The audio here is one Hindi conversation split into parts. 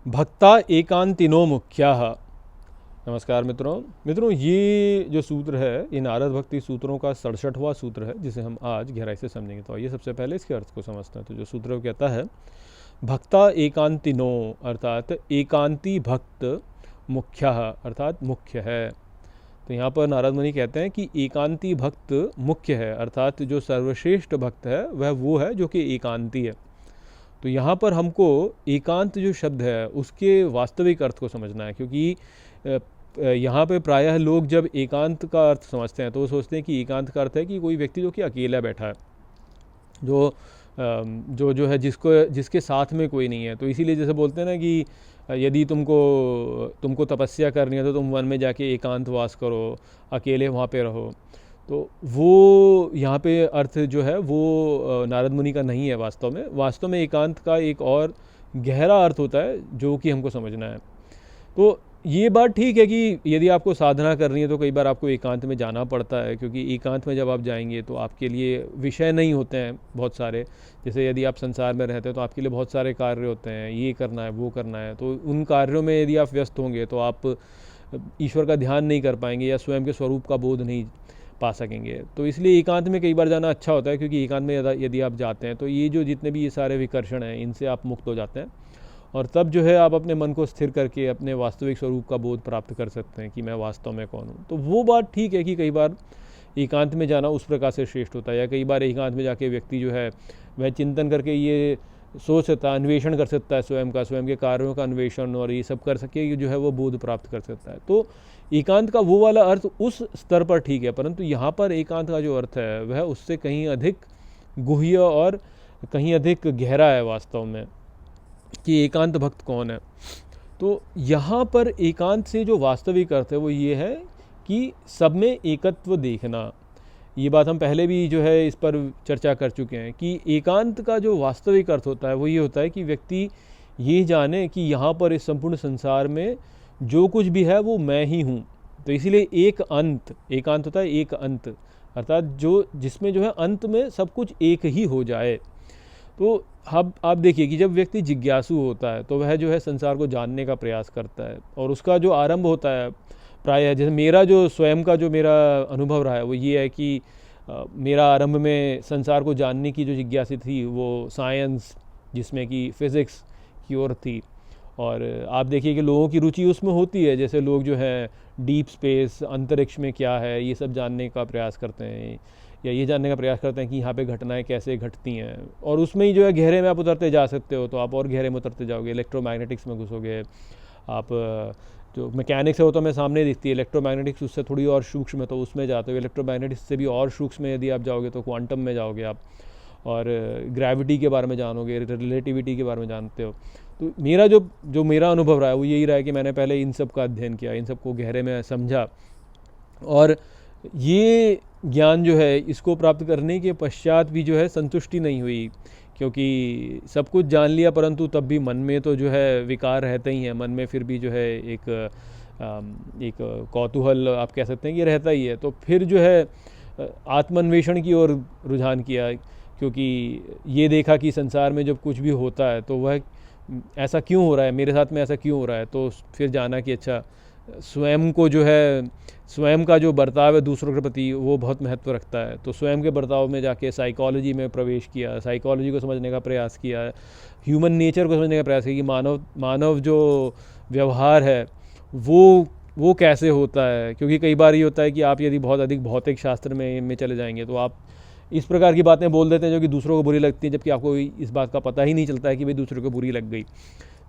भक्ता एकांतिनो मुख्याः। नमस्कार मित्रों, ये जो सूत्र है ये नारद भक्ति सूत्रों का 67वां सूत्र है जिसे हम आज गहराई से समझेंगे। तो आइए सबसे पहले इसके अर्थ को समझते हैं। तो जो सूत्र कहता है भक्ता एकांतिनो अर्थात एकांती भक्त मुख्यः अर्थात मुख्य है। तो यहाँ पर नारद मुनि कहते हैं कि एकांती भक्त मुख्य है अर्थात जो सर्वश्रेष्ठ भक्त है वह वो है जो कि एकांती है। तो यहाँ पर हमको एकांत जो शब्द है उसके वास्तविक अर्थ को समझना है, क्योंकि यहाँ पे प्रायः लोग जब एकांत का अर्थ समझते हैं तो वो सोचते हैं कि एकांत का अर्थ है कि कोई व्यक्ति जो कि अकेला बैठा है, जो है जिसके साथ में कोई नहीं है। तो इसीलिए जैसे बोलते हैं ना कि यदि तुमको तपस्या करनी है तो तुम वन में जाके एकांतवास करो, अकेले वहाँ पे रहो। तो वो यहाँ पे अर्थ जो है वो नारद मुनि का नहीं है। वास्तव में एकांत का एक और गहरा अर्थ होता है जो कि हमको समझना है। तो ये बात ठीक है कि यदि आपको साधना करनी है तो कई बार आपको एकांत में जाना पड़ता है, क्योंकि एकांत में जब आप जाएंगे तो आपके लिए विषय नहीं होते हैं बहुत सारे। जैसे यदि आप संसार में रहते हैं तो आपके लिए बहुत सारे कार्य होते हैं, ये करना है वो करना है। तो उन कार्यों में यदि आप व्यस्त होंगे तो आप ईश्वर का ध्यान नहीं कर पाएंगे या स्वयं के स्वरूप का बोध नहीं पा सकेंगे। तो इसलिए एकांत में कई बार जाना अच्छा होता है, क्योंकि एकांत में यदि आप जाते हैं तो ये जो जितने भी ये सारे विकर्षण हैं इनसे आप मुक्त हो जाते हैं, और तब जो है आप अपने मन को स्थिर करके अपने वास्तविक स्वरूप का बोध प्राप्त कर सकते हैं कि मैं वास्तव में कौन हूँ। तो वो बात ठीक है कि कई बार एकांत में जाना उस प्रकार से श्रेष्ठ होता है, या कई बार एकांत में जाके व्यक्ति जो है वह चिंतन करके ये सोच सकता है, अन्वेषण कर सकता है स्वयं के कार्यों का अन्वेषण, और ये सब कर सके जो है वो बोध प्राप्त कर सकता है। तो एकांत का वो वाला अर्थ उस स्तर पर ठीक है, परंतु यहाँ पर एकांत का जो अर्थ है वह उससे कहीं अधिक गुह्य और कहीं अधिक गहरा है वास्तव में, कि एकांत भक्त कौन है। तो यहाँ पर एकांत से जो वास्तविक अर्थ है वो ये है कि सब में एकत्व देखना। ये बात हम पहले भी जो है इस पर चर्चा कर चुके हैं कि एकांत का जो वास्तविक अर्थ होता है वो ये होता है कि व्यक्ति ये जाने कि यहाँ पर इस संपूर्ण संसार में जो कुछ भी है वो मैं ही हूँ। तो इसीलिए एकांत होता है एक अंत, अर्थात जो जिसमें जो है अंत में सब कुछ एक ही हो जाए। तो अब आप देखिए कि जब व्यक्ति जिज्ञासु होता है तो वह जो है संसार को जानने का प्रयास करता है, और उसका जो आरंभ होता है प्रायः, जैसे मेरा जो स्वयं का जो मेरा अनुभव रहा है वो ये है कि मेरा आरंभ में संसार को जानने की जो जिज्ञासा थी वो साइंस, जिसमें कि फिज़िक्स की ओर थी। और आप देखिए कि लोगों की रुचि उसमें होती है, जैसे लोग जो है डीप स्पेस, अंतरिक्ष में क्या है ये सब जानने का प्रयास करते हैं, या ये जानने का प्रयास करते हैं कि यहाँ पे घटनाएं कैसे घटती हैं, और उसमें ही जो है गहरे में आप उतरते जा सकते हो। तो आप और गहरे में उतरते जाओगे, इलेक्ट्रोमैग्नेटिक्स में घुसोगे आप। जो मैकेनिक्स है वो तो हमें सामने दिखती है, इलेक्ट्रोमैग्नेटिक्स उससे थोड़ी और सूक्ष्म है तो उसमें जाते हो। इलेक्ट्रोमैग्नेटिक्स से भी और सूक्ष्म में यदि आप जाओगे तो क्वांटम में जाओगे आप, और ग्रेविटी के बारे में जानोगे, रिलेटिविटी के बारे में जानते हो। तो मेरा अनुभव रहा है वो यही रहा है कि मैंने पहले इन सब का अध्ययन किया, इन सब को गहरे में समझा, और ये ज्ञान जो है इसको प्राप्त करने के पश्चात भी जो है संतुष्टि नहीं हुई, क्योंकि सब कुछ जान लिया परंतु तब भी मन में तो जो है विकार रहते ही हैं। मन में फिर भी जो है एक कौतूहल आप कह सकते हैं कि रहता ही है। तो फिर जो है आत्मान्वेषण की ओर रुझान किया, क्योंकि ये देखा कि संसार में जब कुछ भी होता है तो वह ऐसा क्यों हो रहा है, मेरे साथ में ऐसा क्यों हो रहा है। तो फिर जाना कि अच्छा स्वयं का जो बर्ताव है दूसरों के प्रति वो बहुत महत्व रखता है। तो स्वयं के बर्ताव में जाके साइकोलॉजी में प्रवेश किया, साइकोलॉजी को समझने का प्रयास किया, ह्यूमन नेचर को समझने का प्रयास किया कि मानव जो व्यवहार है वो कैसे होता है। क्योंकि कई बार ये होता है कि आप यदि बहुत अधिक भौतिक शास्त्र में चले जाएंगे तो आप इस प्रकार की बातें बोल देते हैं जो कि दूसरों को बुरी लगती हैं, जबकि आपको इस बात का पता ही नहीं चलता है कि भाई दूसरों को बुरी लग गई।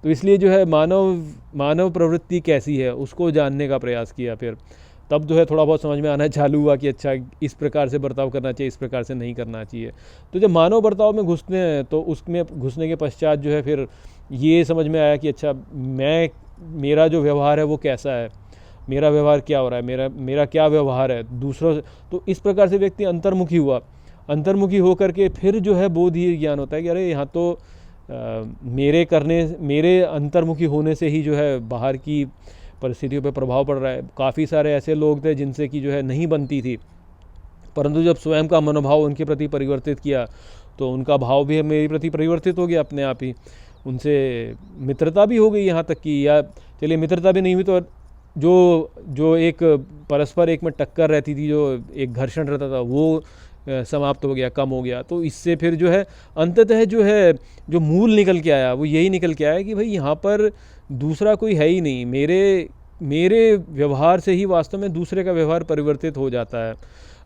तो इसलिए जो है मानव प्रवृत्ति कैसी है उसको जानने का प्रयास किया। फिर तब जो है थोड़ा बहुत समझ में आना चालू हुआ कि अच्छा इस प्रकार से बर्ताव करना चाहिए, इस प्रकार से नहीं करना चाहिए। तो जब मानव बर्ताव में घुसते हैं तो उसमें घुसने के पश्चात जो है फिर ये समझ में आया कि अच्छा मेरा जो व्यवहार है वो कैसा है, मेरा व्यवहार क्या हो रहा है, मेरा क्या व्यवहार है दूसरों से। तो इस प्रकार से व्यक्ति अंतर्मुखी होकर के फिर जो है बोध ही ज्ञान होता है कि अरे यहाँ तो मेरे अंतर्मुखी होने से ही जो है बाहर की परिस्थितियों पर प्रभाव पड़ रहा है। काफ़ी सारे ऐसे लोग थे जिनसे कि जो है नहीं बनती थी, परंतु जब स्वयं का मनोभाव उनके प्रति परिवर्तित किया तो उनका भाव भी मेरे प्रति परिवर्तित हो गया अपने आप ही। उनसे मित्रता भी हो गई यहाँ तक कि, या चलिए मित्रता भी नहीं हुई तो जो जो एक परस्पर एक में टक्कर रहती थी, जो एक घर्षण रहता था, वो समाप्त हो गया, कम हो गया। तो इससे फिर जो है अंततः जो है जो मूल निकल के आया वो यही निकल के आया कि भाई यहाँ पर दूसरा कोई है ही नहीं, मेरे व्यवहार से ही वास्तव में दूसरे का व्यवहार परिवर्तित हो जाता है।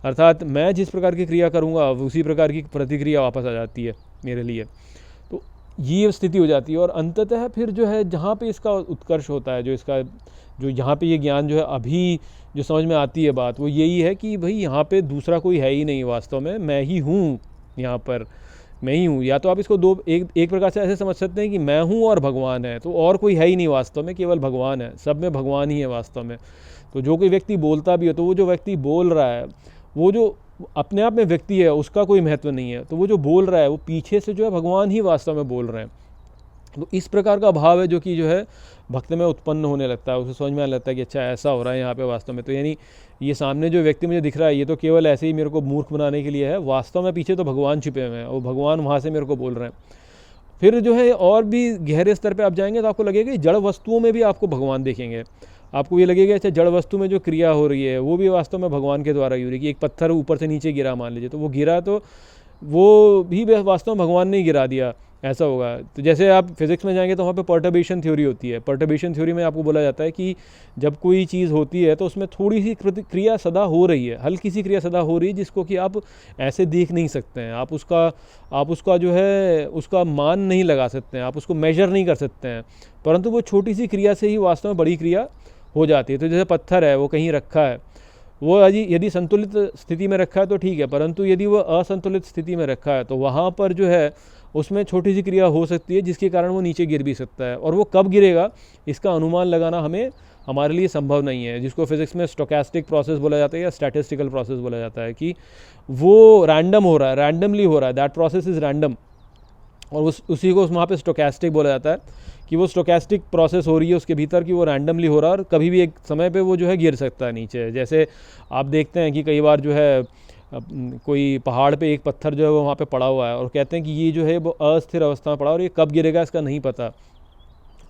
अर्थात मैं जिस प्रकार की क्रिया करूँगा उसी प्रकार की प्रतिक्रिया वापस आ जाती है मेरे लिए। तो ये स्थिति हो जाती है और अंततः फिर जो है जहाँ पे इसका उत्कर्ष होता है, जो यहाँ पे ये ज्ञान जो है अभी जो समझ में आती है बात, वो यही है कि भाई यहाँ पे दूसरा कोई है ही नहीं, वास्तव में मैं ही हूँ, यहाँ पर मैं ही हूँ। या तो आप इसको एक प्रकार से ऐसे समझ सकते हैं कि मैं हूँ और भगवान है, तो और कोई है ही नहीं वास्तव में, केवल भगवान है, सब में भगवान ही है वास्तव में। तो जो कोई व्यक्ति बोलता भी है तो वो जो व्यक्ति बोल रहा है वो जो अपने आप में व्यक्ति है उसका कोई महत्व नहीं है, तो वो जो बोल रहा है वो पीछे से जो है भगवान ही वास्तव में बोल रहे हैं। तो इस प्रकार का भाव है जो कि जो है भक्त में उत्पन्न होने लगता है, उसे समझ में आने लगता है कि अच्छा ऐसा हो रहा है यहाँ पे वास्तव में। तो यानी ये सामने जो व्यक्ति मुझे दिख रहा है ये तो केवल ऐसे ही मेरे को मूर्ख बनाने के लिए है, वास्तव में पीछे तो भगवान छिपे हुए हैं और भगवान वहाँ से मेरे को बोल रहे हैं। फिर जो है और भी गहरे स्तर पे आप जाएंगे तो आपको लगेगा कि जड़ वस्तुओं में भी आपको भगवान देखेंगे। आपको ये लगेगा अच्छा जड़ वस्तु में जो क्रिया हो रही है वो भी वास्तव में भगवान के द्वारा ही हो रही है। कि एक पत्थर ऊपर से नीचे गिरा मान लीजिए, तो वो गिरा तो वो भी वास्तव में भगवान ने ही गिरा दिया, ऐसा होगा। तो जैसे आप फिजिक्स में जाएंगे तो वहाँ पे पर्टर्बेशन थ्योरी होती है। पर्टर्बेशन थ्योरी में आपको बोला जाता है कि जब कोई चीज़ होती है तो उसमें थोड़ी सी क्रिया सदा हो रही है, हल्की सी क्रिया सदा हो रही है, जिसको कि आप ऐसे देख नहीं सकते हैं, आप उसका जो है उसका मान नहीं लगा सकते हैं, आप उसको मेजर नहीं कर सकते हैं, परंतु वो छोटी सी क्रिया से ही वास्तव में बड़ी क्रिया हो जाती है। तो जैसे पत्थर है वो कहीं रखा है, वो यदि संतुलित स्थिति में रखा है तो ठीक है, परंतु यदि वो असंतुलित स्थिति में रखा है तो वहाँ पर जो है उसमें छोटी सी क्रिया हो सकती है जिसके कारण वो नीचे गिर भी सकता है। और वो कब गिरेगा इसका अनुमान लगाना हमारे लिए संभव नहीं है, जिसको फिजिक्स में स्टोकेस्टिक प्रोसेस बोला जाता है या स्टैटिस्टिकल प्रोसेस बोला जाता है, कि वो रैंडम हो रहा है, रैंडमली हो रहा है, दैट प्रोसेस इज़ रैंडम। और उसी को वहाँ पे स्टोकेस्टिक बोला जाता है कि वो स्टोकेस्टिक प्रोसेस हो रही है उसके भीतर, कि वो रैंडमली हो रहा है और कभी भी एक समय पे वो जो है गिर सकता है नीचे। जैसे आप देखते हैं कि कई बार जो है कोई पहाड़ पे एक पत्थर जो है वो वहाँ पे पड़ा हुआ है और कहते हैं कि ये जो है वो अस्थिर अवस्था में पड़ा और ये कब गिरेगा इसका नहीं पता,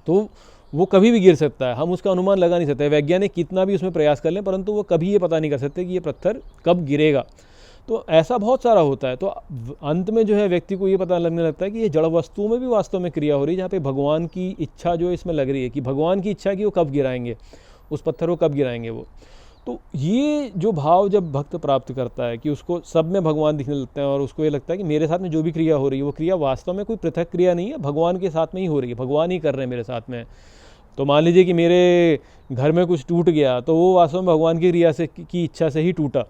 तो वो कभी भी गिर सकता है, हम उसका अनुमान लगा नहीं सकते। वैज्ञानिक कितना भी उसमें प्रयास कर लें परंतु वो कभी ये पता नहीं कर सकते कि ये पत्थर कब गिरेगा। तो ऐसा बहुत सारा होता है। तो अंत में जो है व्यक्ति को ये पता लगने लगता है कि ये जड़ वस्तुओं में भी वास्तव में क्रिया हो रही है, जहाँ पे भगवान की इच्छा जो इसमें लग रही है, कि भगवान की इच्छा कि वो कब गिराएंगे उस पत्थर को, कब गिराएंगे वो। तो ये जो भाव जब भक्त प्राप्त करता है कि उसको सब में भगवान दिखने लगते हैं और उसको ये लगता है कि मेरे साथ में जो भी क्रिया हो रही है वो क्रिया वास्तव में कोई पृथक क्रिया नहीं है, भगवान के साथ में ही हो रही है, भगवान ही कर रहे हैं मेरे साथ में। तो मान लीजिए कि मेरे घर में कुछ टूट गया तो वो वास्तव में भगवान की क्रिया से की इच्छा से ही टूटा,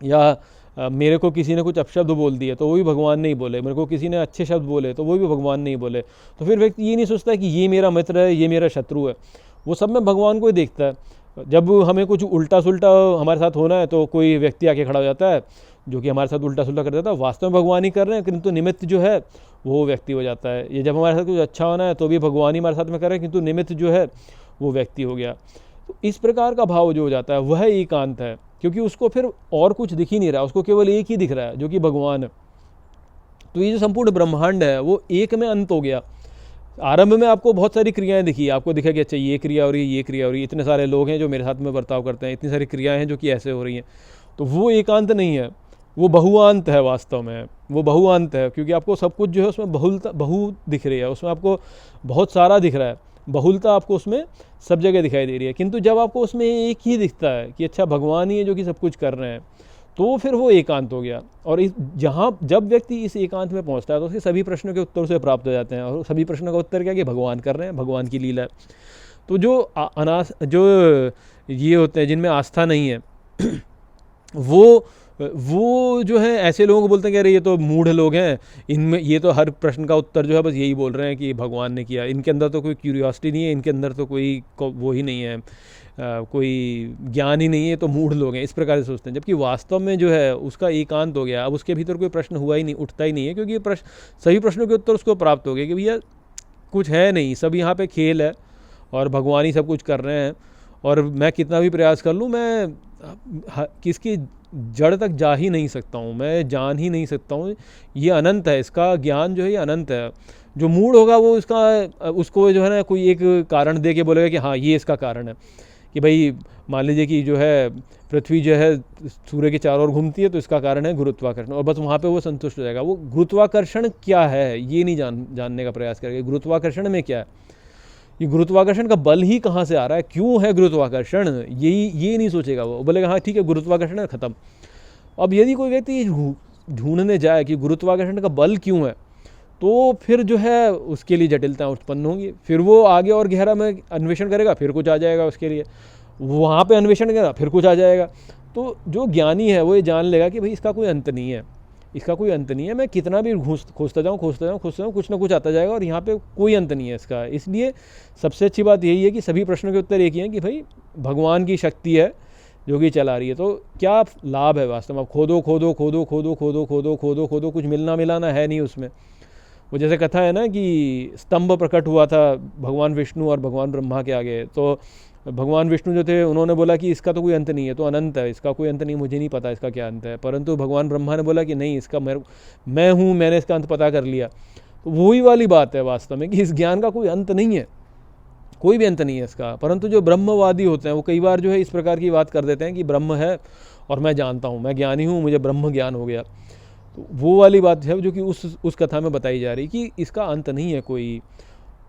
या मेरे को किसी ने कुछ अपशब्द बोल दिए तो वो भी भगवान नहीं बोले, मेरे को किसी ने अच्छे शब्द बोले तो वो भी भगवान नहीं बोले। तो फिर व्यक्ति ये नहीं सोचता है कि ये मेरा मित्र है, ये मेरा शत्रु है, वो सब में भगवान को ही देखता है। जब हमें कुछ उल्टा सुल्टा हमारे साथ होना है तो कोई व्यक्ति आके खड़ा हो जाता है जो कि हमारे साथ उल्टा सुल्टा कर देता है, वास्तव में भगवान ही कर रहे हैं किंतु निमित्त जो है वो व्यक्ति हो जाता है। ये जब हमारे साथ कुछ अच्छा होना है तो भी भगवान ही हमारे साथ में कर रहे हैं किंतु निमित्त जो है वो व्यक्ति हो गया। तो इस प्रकार का भाव जो हो जाता है वह एकांत है, क्योंकि उसको फिर और कुछ दिख ही नहीं रहा, उसको केवल एक ही दिख रहा है जो कि भगवान है। तो ये जो संपूर्ण ब्रह्मांड है वो एक में अंत हो गया। आरंभ में आपको बहुत सारी क्रियाएं दिखी, आपको दिखा कि अच्छा ये क्रिया हो रही है, ये क्रिया हो रही है, इतने सारे लोग हैं जो मेरे साथ में बर्ताव करते हैं, इतनी सारी क्रियाएं हैं जो कि ऐसे हो रही हैं। तो वो एकांत नहीं है, वो बहुआंत है वास्तव में, वो बहुआंत है, क्योंकि आपको सब कुछ जो है उसमें बहु दिख रही है, उसमें आपको बहुत सारा दिख रहा है, बहुलता आपको उसमें सब जगह दिखाई दे रही है। किंतु जब आपको उसमें एक ही दिखता है कि अच्छा भगवान ही है जो कि सब कुछ कर रहे हैं, तो फिर वो एकांत हो गया। और जब व्यक्ति इस एकांत में पहुंचता है तो उसके सभी प्रश्नों के उत्तर उसे प्राप्त हो जाते हैं। और सभी प्रश्नों का उत्तर क्या कि भगवान कर रहे हैं, भगवान की लीला है। तो जो ये होते हैं जिनमें आस्था नहीं है वो जो है ऐसे लोगों को बोलते हैं कि अरे ये तो मूढ़ लोग हैं, इनमें ये तो हर प्रश्न का उत्तर जो है बस यही बोल रहे हैं कि भगवान ने किया, इनके अंदर तो कोई क्यूरियोसिटी नहीं है, इनके अंदर तो कोई वो ही नहीं है, कोई ज्ञान ही नहीं है, तो मूढ़ लोग हैं, इस प्रकार से सोचते हैं। जबकि वास्तव में जो है उसका एकांत हो गया, अब उसके भीतर कोई प्रश्न हुआ ही नहीं, उठता ही नहीं है, क्योंकि सभी प्रश्नों के उत्तर उसको प्राप्त हो गए कि भैया कुछ है नहीं, सब यहाँ पे खेल है और भगवान ही सब कुछ कर रहे हैं। और मैं कितना भी प्रयास कर लूँ, मैं किसकी जड़ तक जा ही नहीं सकता हूँ, मैं जान ही नहीं सकता हूँ, ये अनंत है, इसका ज्ञान जो है ये अनंत है। जो मूढ़ होगा वो इसका उसको जो है ना कोई एक कारण दे के बोलेगा कि हाँ ये इसका कारण है, कि भाई मान लीजिए कि जो है पृथ्वी जो है सूर्य के चारों ओर घूमती है तो इसका कारण है गुरुत्वाकर्षण, और बस वहाँ पे वो संतुष्ट हो जाएगा। वो गुरुत्वाकर्षण क्या है ये नहीं जानने का प्रयास करेगा। गुरुत्वाकर्षण में क्या है, ये गुरुत्वाकर्षण का बल ही कहाँ से आ रहा है, क्यों है गुरुत्वाकर्षण, ये नहीं सोचेगा। वो बोलेगा हाँ ठीक है गुरुत्वाकर्षण है, ख़त्म। अब यदि कोई व्यक्ति ढूंढने जाए कि गुरुत्वाकर्षण का बल क्यों है, तो फिर जो है उसके लिए जटिलताएं उत्पन्न होंगी। फिर वो आगे और गहरा में अन्वेषण करेगा, फिर कुछ आ जाएगा उसके लिए, वहाँ पे अन्वेषण करेगा, फिर कुछ आ जाएगा। तो जो ज्ञानी है वो ये जान लेगा कि भाई इसका कोई अंत नहीं है, इसका कोई अंत नहीं है, मैं कितना भी खोजता जाऊँ कुछ ना कुछ आता जाएगा, और यहाँ पे कोई अंत नहीं है इसका। इसलिए सबसे अच्छी बात यही है कि सभी प्रश्नों के उत्तर एक ही हैं कि भाई भगवान की शक्ति है जो कि चला रही है। तो क्या लाभ है वास्तव में? खोदो खोदो खोदो खोदो खोदो खोदो खोदो खोदो, कुछ मिलना मिलाना है नहीं उसमें। वो जैसे कथा है ना कि स्तंभ प्रकट हुआ था भगवान विष्णु और भगवान ब्रह्मा के आगे, तो भगवान विष्णु जो थे उन्होंने बोला कि इसका तो कोई अंत नहीं है, तो अनंत है, इसका कोई अंत नहीं, मुझे नहीं पता इसका क्या अंत है। परंतु भगवान ब्रह्मा ने बोला कि नहीं, इसका मैं हूँ, मैंने इसका अंत पता कर लिया। तो वही वाली बात है वास्तव में कि इस ज्ञान का कोई अंत नहीं है, कोई भी अंत नहीं है इसका। परंतु जो ब्रह्मवादी होते हैं वो कई बार जो है इस प्रकार की बात कर देते हैं कि ब्रह्म है और मैं जानता हूँ, मैं ज्ञानी हूँ, मुझे ब्रह्म ज्ञान हो गया। तो वो वाली बात है जो कि उस कथा में बताई जा रही कि इसका अंत नहीं है कोई,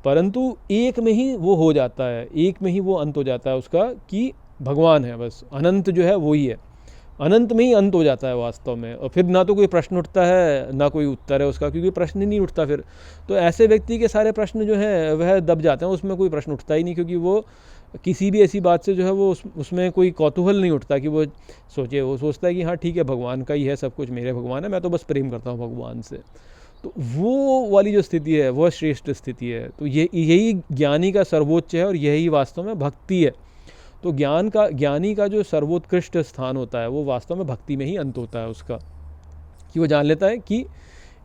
परंतु एक में ही वो हो जाता है, एक में ही वो अंत हो जाता है उसका, कि भगवान है, बस अनंत जो है वो ही है, अनंत में ही अंत हो जाता है वास्तव में। और फिर ना तो कोई प्रश्न उठता है ना कोई उत्तर है उसका, क्योंकि प्रश्न ही नहीं उठता फिर। तो ऐसे व्यक्ति के सारे प्रश्न जो हैं वह दब जाते हैं, उसमें कोई प्रश्न उठता ही नहीं, क्योंकि वो किसी भी ऐसी बात से जो है वो उसमें कोई कौतूहल नहीं उठता कि वो सोचे। वो सोचता है कि हाँ ठीक है भगवान का ही है सब कुछ, मेरे भगवान है, मैं तो बस प्रेम करता हूँ भगवान से। तो वो वाली जो स्थिति है वह श्रेष्ठ स्थिति है। तो यही ज्ञानी का सर्वोच्च है और यही वास्तव में भक्ति है। तो ज्ञानी का जो सर्वोत्कृष्ट स्थान होता है वो वास्तव में भक्ति में ही अंत होता है उसका, कि वो जान लेता है कि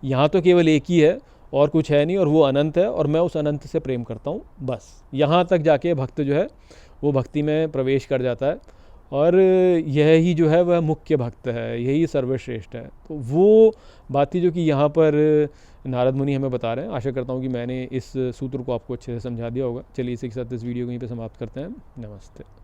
यहाँ तो केवल एक ही है और कुछ है नहीं, और वो अनंत है और मैं उस अनंत से प्रेम करता हूँ, बस। यहाँ तक जाके भक्त जो है वो भक्ति में प्रवेश कर जाता है, और यही जो है वह मुख्य भक्त है, यही सर्वश्रेष्ठ है। तो वो बातें जो कि यहाँ पर नारद मुनि हमें बता रहे हैं, आशा करता हूँ कि मैंने इस सूत्र को आपको अच्छे से समझा दिया होगा। चलिए इसी के साथ इस वीडियो को यहीं पे समाप्त करते हैं। नमस्ते।